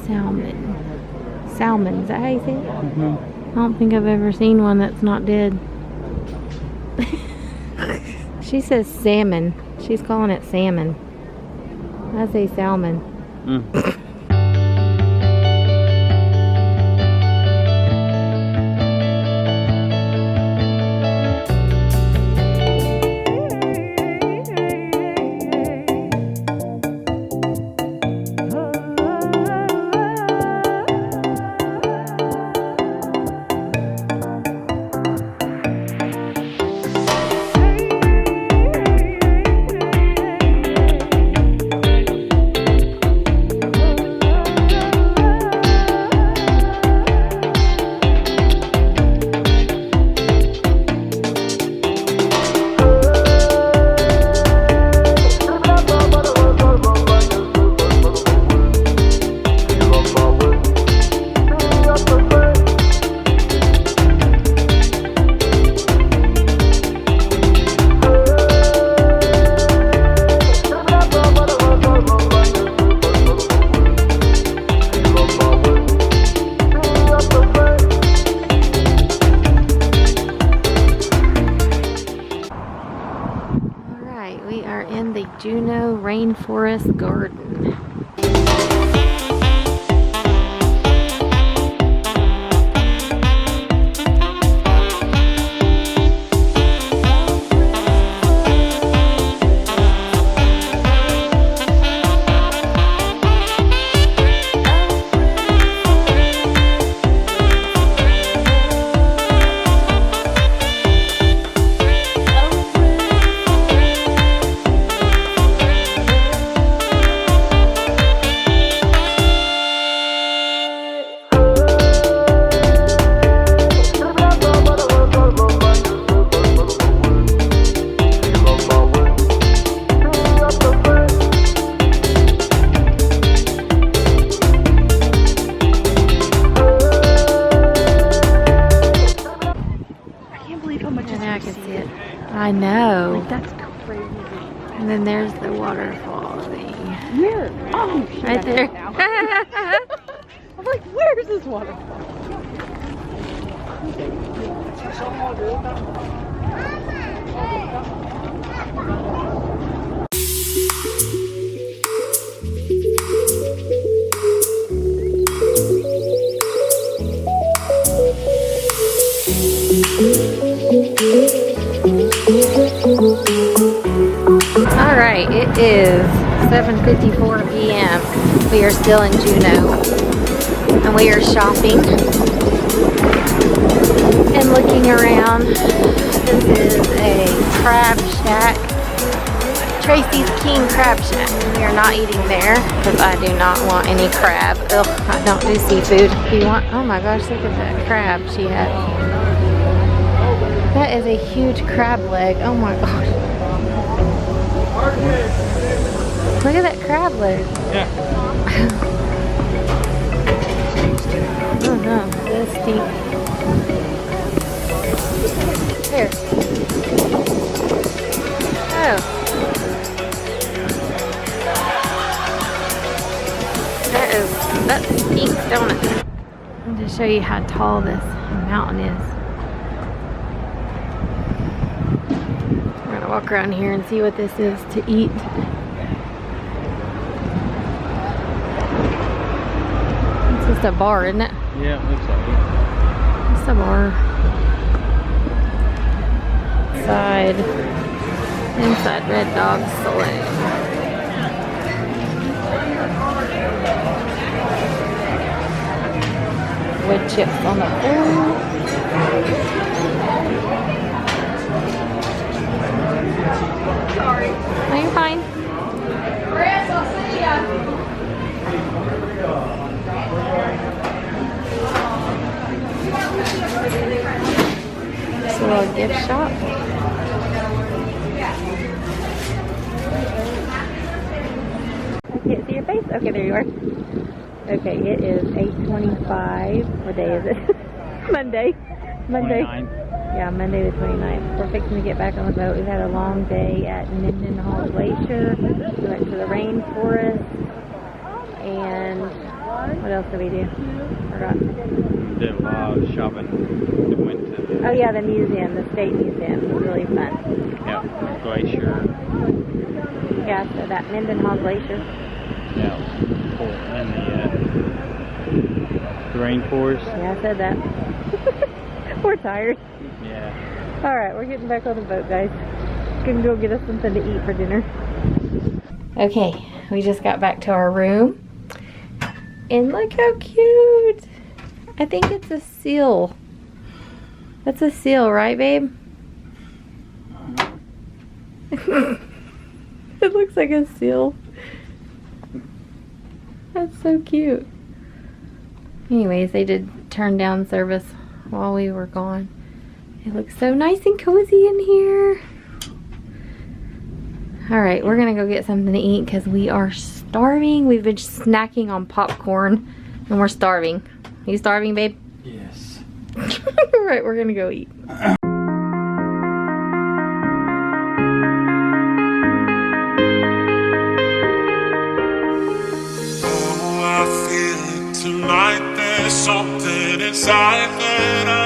Salmon. Salmon, is that how you say it? Mm-hmm. I don't think I've ever seen one that's not dead. She says salmon. She's calling it salmon. I say salmon. Mm. Rainforest Garden. I know. Like, that's crazy. And then there's the waterfall thing. Where? Oh, right there. I'm like, where's this waterfall? Alright, it is 7:54 p.m. We are still in Juneau and we are shopping and looking around. This is a crab shack, Tracy's King Crab Shack. We are not eating there because I do not want any crab. Ugh, I don't do seafood. Do you want? Oh my gosh, look at that crab she had. That is a huge crab leg. Oh my gosh. Look at that crab leg. Yeah. Oh no, that's steep. Here. Oh. That stinks, don't it? I'm going to show you how tall this mountain is. We're going to walk around here and see what this is to eat. It's just a bar, isn't it? Yeah, it looks like it. It's a bar. Inside Red Dog Saloon. Wood chips on the floor. Sorry. No, you're fine. Chris, I'll see ya. It's a little gift shop. I can't see your face. Okay, there you are. Okay, it is 8:25. What day is it? Monday. 29. Yeah, Monday the 29th. We're fixing to get back on the boat. We've had a long day at Mendenhall Glacier. We went to the rainforest and What else did we do? Forgot. Did a lot of shopping. We went to Oh yeah, the museum, the state museum. It was really fun. yeah, the glacier. Yeah, so that Mendenhall Glacier. Yeah, and the rainforest. Yeah, I said that. We're tired. Yeah. Alright, we're getting back on the boat, guys. Gonna go get us something to eat for dinner. Okay, we just got back to our room. And look how cute! I think it's a seal. That's a seal, right, babe? It looks like a seal. That's so cute. Anyways, they did turn down service while we were gone. It looks so nice and cozy in here. Alright, we're gonna go get something to eat because we are starving. We've been snacking on popcorn and we're starving. Are you starving, babe? Yes. Alright, we're gonna go eat. Oh, I feel it tonight. There's something inside that I